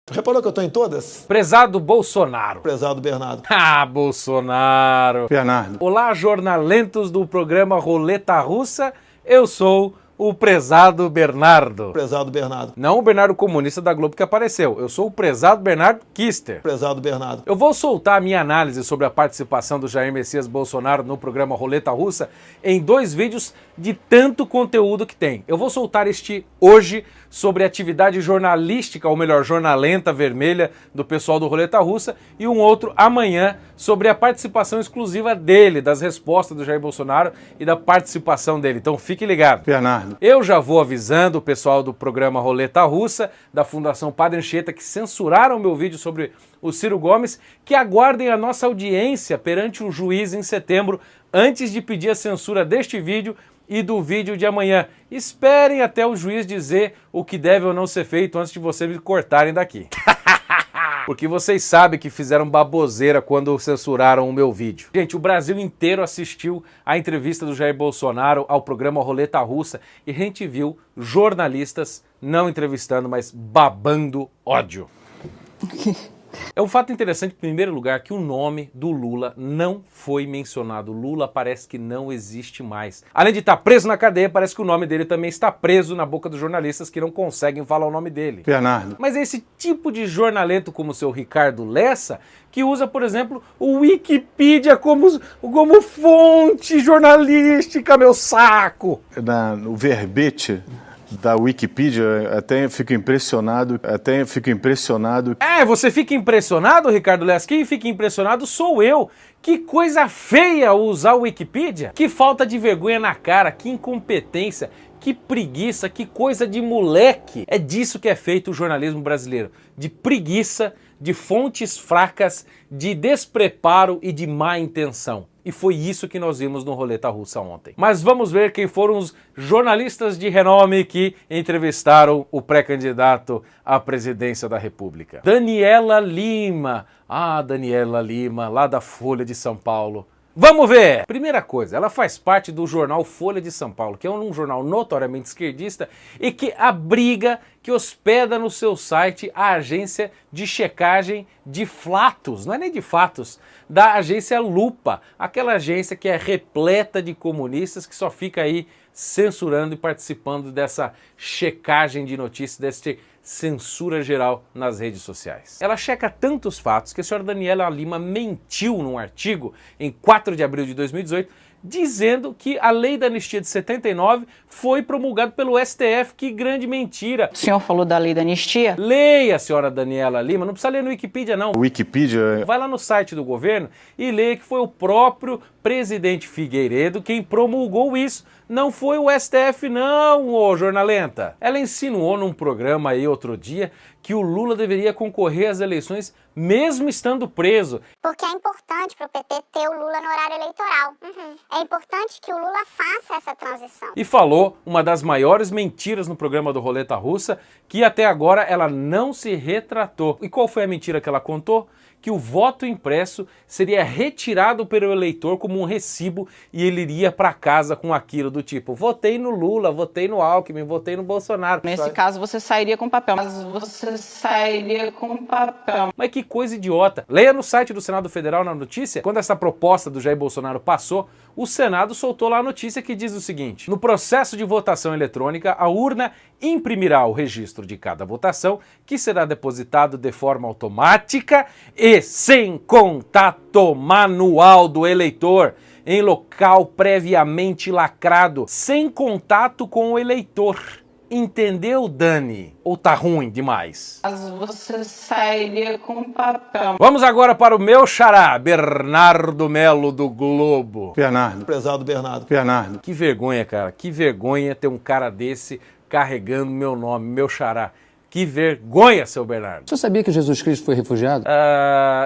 Reparou que eu tô em todas? Prezado Bolsonaro. Prezado Bernardo. Ah, Bolsonaro. Bernardo. Olá, jornalentos do programa Roleta Russa. Eu sou o prezado Bernardo. Prezado Bernardo. Não o Bernardo comunista da Globo que apareceu. Eu sou o prezado Bernardo Kister. Prezado Bernardo. Eu vou soltar a minha análise sobre a participação do Jair Messias Bolsonaro no programa Roleta Russa em 2 vídeos de tanto conteúdo que tem. Eu vou soltar este hoje sobre a atividade jornalística, ou melhor, jornalenta vermelha do pessoal do Roleta Russa, e um outro amanhã sobre a participação exclusiva dele, das respostas do Jair Bolsonaro e da participação dele. Então fique ligado. Bernardo. Eu já vou avisando o pessoal do programa Roleta Russa, da Fundação Padre Anchieta, que censuraram meu vídeo sobre o Ciro Gomes, que aguardem a nossa audiência perante o juiz em setembro, antes de pedir a censura deste vídeo e do vídeo de amanhã. Esperem até o juiz dizer o que deve ou não ser feito antes de vocês me cortarem daqui. Porque vocês sabem que fizeram baboseira quando censuraram o meu vídeo. Gente, o Brasil inteiro assistiu a entrevista do Jair Bolsonaro ao programa Roleta Russa e a gente viu jornalistas não entrevistando, mas babando ódio. É um fato interessante, em primeiro lugar, que o nome do Lula não foi mencionado. Lula parece que não existe mais. Além de estar preso na cadeia, parece que o nome dele também está preso na boca dos jornalistas que não conseguem falar o nome dele. Bernardo. Mas é esse tipo de jornalento como o seu Ricardo Lessa que usa, por exemplo, o Wikipedia como fonte jornalística, meu saco! No verbete da Wikipedia, até fico impressionado. É, você fica impressionado, Ricardo Lessa? Quem fica impressionado sou eu. Que coisa feia usar o Wikipedia. Que falta de vergonha na cara, que incompetência, que preguiça, que coisa de moleque. É disso que é feito o jornalismo brasileiro. De preguiça, de fontes fracas, de despreparo e de má intenção. E foi isso que nós vimos no Roleta Russa ontem. Mas vamos ver quem foram os jornalistas de renome que entrevistaram o pré-candidato à presidência da República. Daniela Lima. Ah, Daniela Lima, lá da Folha de São Paulo. Vamos ver! Primeira coisa, ela faz parte do jornal Folha de São Paulo, que é um jornal notoriamente esquerdista e que abriga, que hospeda no seu site a agência de checagem de flatos, não é nem de fatos, da agência Lupa, aquela agência que é repleta de comunistas que só fica aí censurando e participando dessa checagem de notícias, dessa censura geral nas redes sociais. Ela checa tantos fatos que a senhora Daniela Lima mentiu num artigo em 4 de abril de 2018, dizendo que a lei da anistia de 79 foi promulgada pelo STF. Que grande mentira! O senhor falou da lei da anistia? Leia, senhora Daniela Lima, não precisa ler no Wikipedia não. Wikipedia. Vai lá no site do governo e leia que foi o próprio presidente Figueiredo quem promulgou isso. Não foi o STF não, ô jornalenta. Ela insinuou num programa aí outro dia que o Lula deveria concorrer às eleições mesmo estando preso. Porque é importante para o PT ter o Lula no horário eleitoral. É importante que o Lula faça essa transição. E falou uma das maiores mentiras no programa do Roleta Russa, que até agora ela não se retratou. E qual foi a mentira que ela contou? Que o voto impresso seria retirado pelo eleitor como um recibo e ele iria para casa com aquilo do tipo: votei no Lula, votei no Alckmin, votei no Bolsonaro. Nesse caso você sairia com papel, mas você sairia com papel. Mas que coisa idiota. Leia no site do Senado Federal na notícia, quando essa proposta do Jair Bolsonaro passou, o Senado soltou lá a notícia que diz o seguinte: no processo de votação eletrônica, a urna imprimirá o registro de cada votação, que será depositado de forma automática e sem contato manual do eleitor, em local previamente lacrado, sem contato com o eleitor. Entendeu, Dani? Ou tá ruim demais? Mas você sairia com papel. Vamos agora para o meu xará, Bernardo Melo do Globo. Bernardo. Prezado Bernardo. Bernardo. Que vergonha, cara. Que vergonha ter um cara desse carregando meu nome, meu xará. Que vergonha, seu Bernardo. O senhor sabia que Jesus Cristo foi refugiado?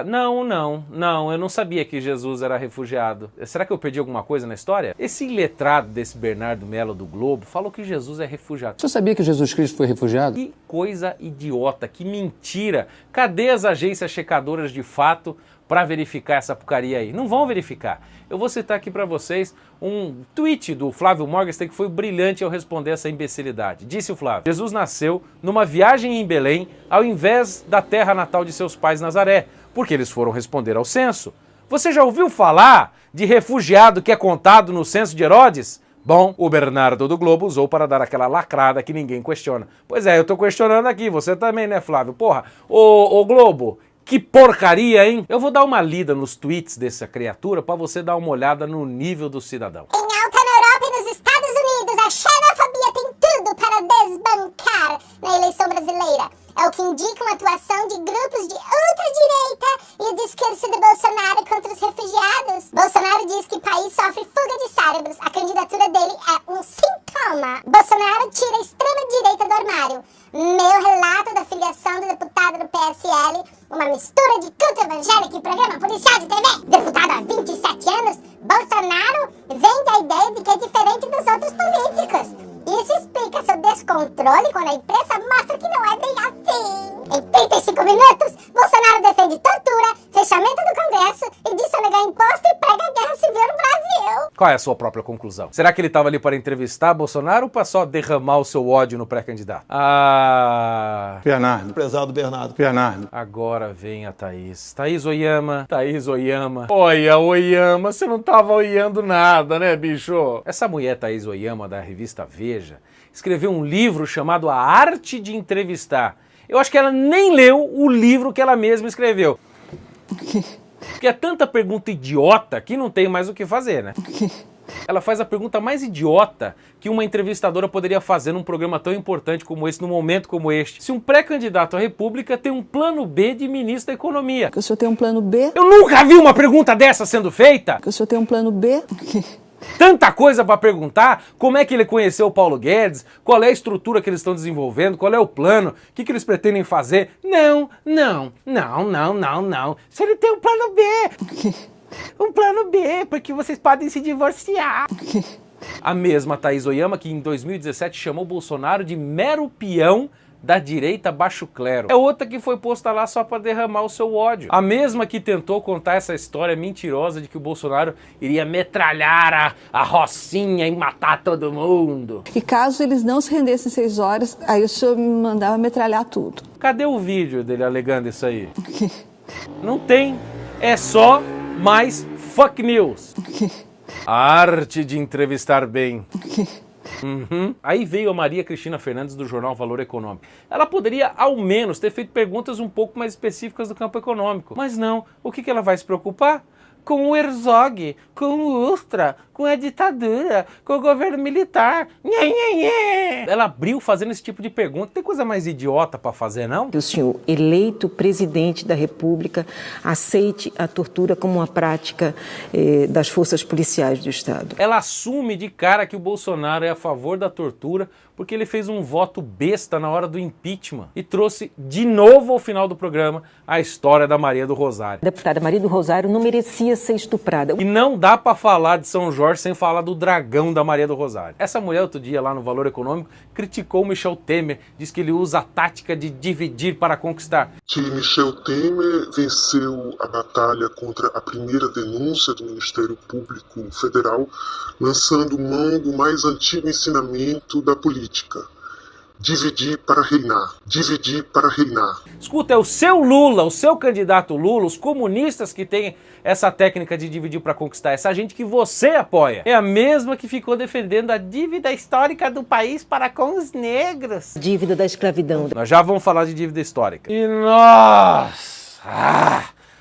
Não, eu não sabia que Jesus era refugiado. Será que eu perdi alguma coisa na história? Esse iletrado desse Bernardo Melo do Globo falou que Jesus é refugiado. O senhor sabia que Jesus Cristo foi refugiado? Que coisa idiota, que mentira. Cadê as agências checadoras de fato para verificar essa porcaria aí. Não vão verificar. Eu vou citar aqui para vocês um tweet do Flávio Morgenstern que foi brilhante ao responder essa imbecilidade. Disse o Flávio: Jesus nasceu numa viagem em Belém ao invés da terra natal de seus pais Nazaré, porque eles foram responder ao censo. Você já ouviu falar de refugiado que é contado no censo de Herodes? Bom, o Bernardo do Globo usou para dar aquela lacrada que ninguém questiona. Pois é, eu tô questionando aqui, você também, né, Flávio? Porra, ô Globo, que porcaria, hein? Eu vou dar uma lida nos tweets dessa criatura para você dar uma olhada no nível do cidadão. Em alta na Europa e nos Estados Unidos, a xenofobia tem tudo para desbancar na eleição brasileira. É o que indica uma atuação de grupos de ultradireita e o discurso do Bolsonaro contra os refugiados. Bolsonaro diz que o país sofre fuga de cérebros. A candidatura dele é um sintoma. Bolsonaro tira a extrema-direita do armário. Meu relato da filiação do deputado do PSL, uma mistura de culto evangélico e programa policial de TV. Deputado há 27 anos, Bolsonaro vende a ideia de que é diferente dos outros políticos. Isso explica seu descontrole quando a imprensa mostra que não é bem assim. Em 35 minutos, Bolsonaro defende tortura, fechamento do Congresso e diz sonegar imposto e prega a guerra civil no Brasil. Qual é a sua própria conclusão? Será que ele estava ali para entrevistar Bolsonaro ou para só derramar o seu ódio no pré-candidato? Bernardo. Prezado Bernardo. Bernardo. Agora vem a Thaís. Thaís Oyama. Thaís Oyama. Olha, Oyama, você não tava olhando nada, né, bicho? Essa mulher, Thaís Oyama, da revista Veja, escreveu um livro chamado A Arte de Entrevistar. Eu acho que ela nem leu o livro que ela mesma escreveu. Porque é tanta pergunta idiota que não tem mais o que fazer, né? Ela faz a pergunta mais idiota que uma entrevistadora poderia fazer num programa tão importante como esse, num momento como este. Se um pré-candidato à República tem um plano B de ministro da Economia. O senhor tem um plano B? Eu nunca vi uma pergunta dessa sendo feita! O senhor tem um plano B? Tanta coisa para perguntar, como é que ele conheceu o Paulo Guedes, qual é a estrutura que eles estão desenvolvendo, qual é o plano, o que eles pretendem fazer. Não. Se ele tem um plano B, um plano B, porque vocês podem se divorciar. A mesma Thaís Oyama que em 2017 chamou Bolsonaro de mero peão da direita baixo clero. É outra que foi posta lá só para derramar o seu ódio. A mesma que tentou contar essa história mentirosa de que o Bolsonaro iria metralhar a Rocinha e matar todo mundo. E caso eles não se rendessem 6 horas, aí o senhor me mandava metralhar tudo. Cadê o vídeo dele alegando isso aí? Não tem. É só mais fuck news. A arte de entrevistar bem. Aí veio a Maria Cristina Fernandes do jornal Valor Econômico. Ela poderia, ao menos, ter feito perguntas um pouco mais específicas do campo econômico. Mas não. O que ela vai se preocupar? Com o Herzog, com o Ustra, com a ditadura, com o governo militar. Ela abriu fazendo esse tipo de pergunta. Tem coisa mais idiota para fazer, não? Que o senhor, eleito presidente da República, aceite a tortura como uma prática das forças policiais do Estado. Ela assume de cara que o Bolsonaro é a favor da tortura porque ele fez um voto besta na hora do impeachment e trouxe de novo ao final do programa a história da Maria do Rosário. A deputada Maria do Rosário não merecia ser estuprada. E não dá pra falar de São Jorge sem falar do dragão da Maria do Rosário. Essa mulher, outro dia, lá no Valor Econômico, criticou o Michel Temer, diz que ele usa a tática de dividir para conquistar. Que Michel Temer venceu a batalha contra a primeira denúncia do Ministério Público Federal, lançando mão do mais antigo ensinamento da política. Dividir para reinar. Dividir para reinar. Escuta, é o seu Lula, o seu candidato Lula, os comunistas que têm essa técnica de dividir para conquistar, essa gente que você apoia. É a mesma que ficou defendendo a dívida histórica do país para com os negros. Dívida da escravidão. Nós já vamos falar de dívida histórica. E nossa!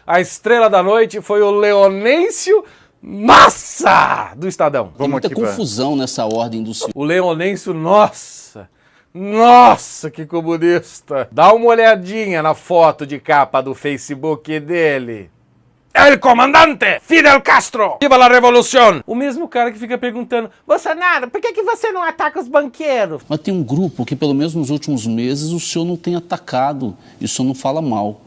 A estrela da noite foi o Leonêncio Nossa! Do Estadão. Tem muita confusão nessa ordem do senhor. O Leonêncio Nossa! Nossa, que comunista! Dá uma olhadinha na foto de capa do Facebook dele. El comandante Fidel Castro! Viva la revolução! O mesmo cara que fica perguntando: Bolsonaro, por que você não ataca os banqueiros? Mas tem um grupo que pelo menos nos últimos meses o senhor não tem atacado e o senhor não fala mal.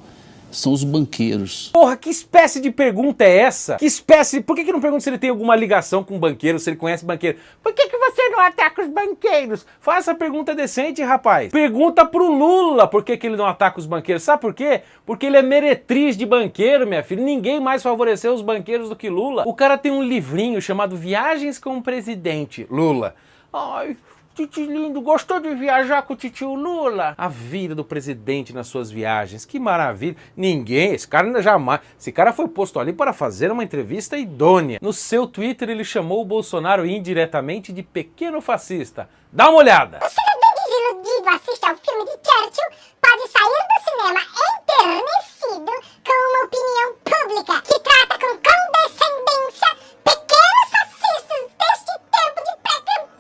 São os banqueiros. Porra, que espécie de pergunta é essa? Que espécie... Por que não pergunta se ele tem alguma ligação com banqueiro, se ele conhece banqueiro? Por que você não ataca os banqueiros? Faça a pergunta decente, rapaz. Pergunta pro Lula por que ele não ataca os banqueiros. Sabe por quê? Porque ele é meretriz de banqueiro, minha filha. Ninguém mais favoreceu os banqueiros do que Lula. O cara tem um livrinho chamado Viagens com o Presidente. Lula. Ai... Titi lindo, gostou de viajar com o titio Lula? A vida do presidente nas suas viagens, que maravilha. Ninguém, esse cara ainda jamais... Esse cara foi posto ali para fazer uma entrevista idônea. No seu Twitter ele chamou o Bolsonaro indiretamente de pequeno fascista. Dá uma olhada. O cidadão desiludido assiste ao filme de Churchill pode sair do cinema enternecido com uma opinião pública que trata com condescendência pequenos fascistas deste tempo de pré-campanha.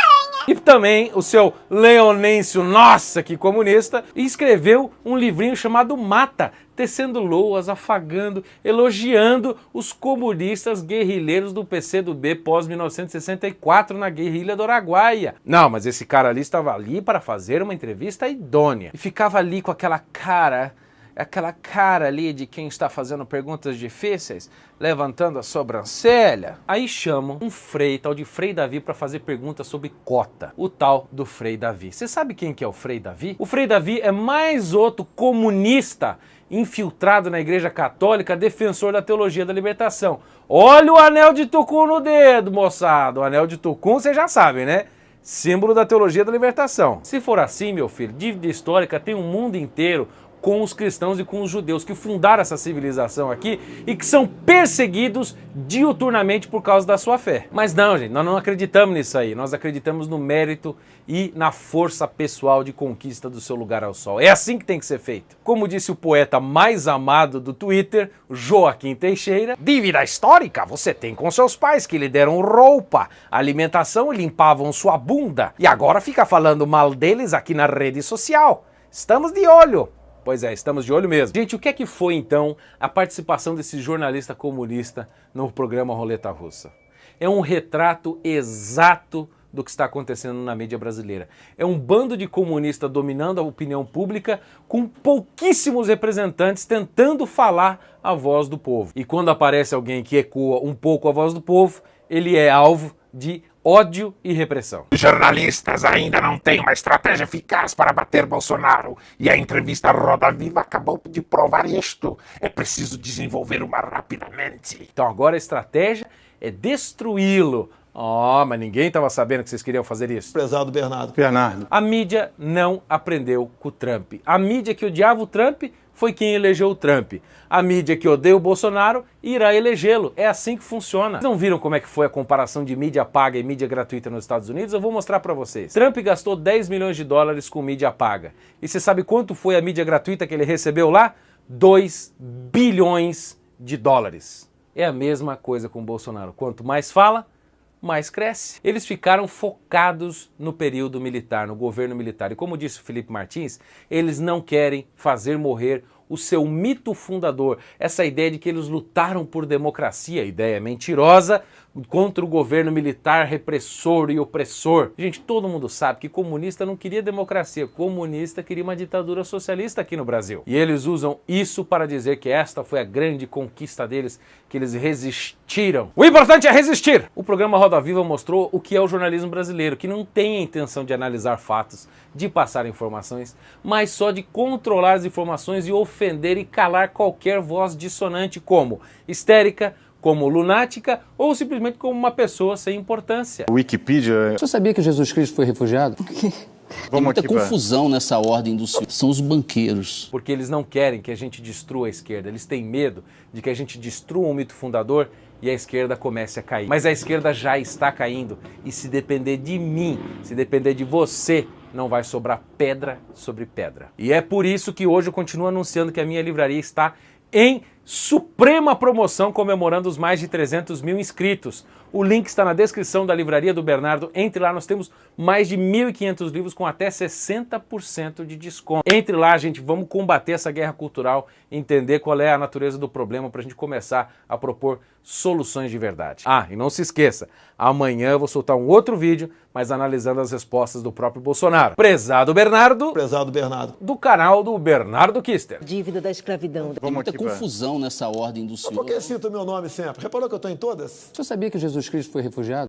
E também o seu Leonêncio, nossa, que comunista, escreveu um livrinho chamado Mata, tecendo loas, afagando, elogiando os comunistas guerrilheiros do PCdoB pós-1964 na guerrilha do Araguaia. Não, mas esse cara ali estava ali para fazer uma entrevista idônea. E ficava ali com aquela cara ali de quem está fazendo perguntas difíceis, levantando a sobrancelha. Aí chamam um Frei, tal de Frei Davi, para fazer perguntas sobre cota. O tal do Frei Davi. Você sabe quem que é o Frei Davi? O Frei Davi é mais outro comunista infiltrado na Igreja Católica, defensor da teologia da libertação. Olha o anel de Tucum no dedo, moçada. O anel de Tucum, você já sabe, né? Símbolo da teologia da libertação. Se for assim, meu filho, dívida histórica tem um mundo inteiro com os cristãos e com os judeus que fundaram essa civilização aqui e que são perseguidos diuturnamente por causa da sua fé. Mas não, gente, nós não acreditamos nisso aí. Nós acreditamos no mérito e na força pessoal de conquista do seu lugar ao sol. É assim que tem que ser feito. Como disse o poeta mais amado do Twitter, Joaquim Teixeira, dívida histórica você tem com seus pais que lhe deram roupa, alimentação e limpavam sua bunda. E agora fica falando mal deles aqui na rede social. Estamos de olho. Pois é, estamos de olho mesmo. Gente, o que é que foi então a participação desse jornalista comunista no programa Roleta Russa? É um retrato exato do que está acontecendo na mídia brasileira. É um bando de comunistas dominando a opinião pública com pouquíssimos representantes tentando falar a voz do povo. E quando aparece alguém que ecoa um pouco a voz do povo, ele é alvo de ódio e repressão. Os jornalistas ainda não têm uma estratégia eficaz para bater Bolsonaro e a entrevista Roda Viva acabou de provar isto. É preciso desenvolver uma rapidamente. Então agora a estratégia é destruí-lo. Mas ninguém estava sabendo que vocês queriam fazer isso. Prezado Bernardo. A mídia não aprendeu com o Trump. A mídia que odiava o Trump foi quem elegeu o Trump. A mídia que odeia o Bolsonaro irá elegê-lo. É assim que funciona. Vocês não viram como é que foi a comparação de mídia paga e mídia gratuita nos Estados Unidos? Eu vou mostrar para vocês. Trump gastou 10 milhões de dólares com mídia paga. E você sabe quanto foi a mídia gratuita que ele recebeu lá? 2 bilhões de dólares. É a mesma coisa com o Bolsonaro. Quanto mais fala, mais cresce. Eles ficaram focados no período militar, no governo militar. E como disse o Felipe Martins, eles não querem fazer morrer o seu mito fundador. Essa ideia de que eles lutaram por democracia, ideia mentirosa, contra o governo militar repressor e opressor. Gente, todo mundo sabe que comunista não queria democracia, comunista queria uma ditadura socialista aqui no Brasil. E eles usam isso para dizer que esta foi a grande conquista deles, que eles resistiram. O importante é resistir! O programa Roda Viva mostrou o que é o jornalismo brasileiro, que não tem a intenção de analisar fatos, de passar informações, mas só de controlar as informações e ofender e calar qualquer voz dissonante como histérica, como lunática ou simplesmente como uma pessoa sem importância. Wikipedia... Você sabia que Jesus Cristo foi refugiado? Tem muita confusão nessa ordem dos... São os banqueiros. Porque eles não querem que a gente destrua a esquerda. Eles têm medo de que a gente destrua um mito fundador e a esquerda comece a cair. Mas a esquerda já está caindo. E se depender de mim, se depender de você, não vai sobrar pedra sobre pedra. E é por isso que hoje eu continuo anunciando que a minha livraria está em suprema promoção, comemorando os mais de 300 mil inscritos. O link está na descrição da Livraria do Bernardo. Entre lá, nós temos mais de 1.500 livros com até 60% de desconto. Entre lá, gente, vamos combater essa guerra cultural, entender qual é a natureza do problema para a gente começar a propor soluções de verdade. Ah, e não se esqueça, amanhã eu vou soltar um outro vídeo, mas analisando as respostas do próprio Bolsonaro. Prezado Bernardo, do canal do Bernardo Kister. Dívida da escravidão. Tem muita confusão nessa ordem do senhor. Por que cita o meu nome sempre? Reparou que eu estou em todas? O senhor sabia que Jesus Cristo foi refugiado?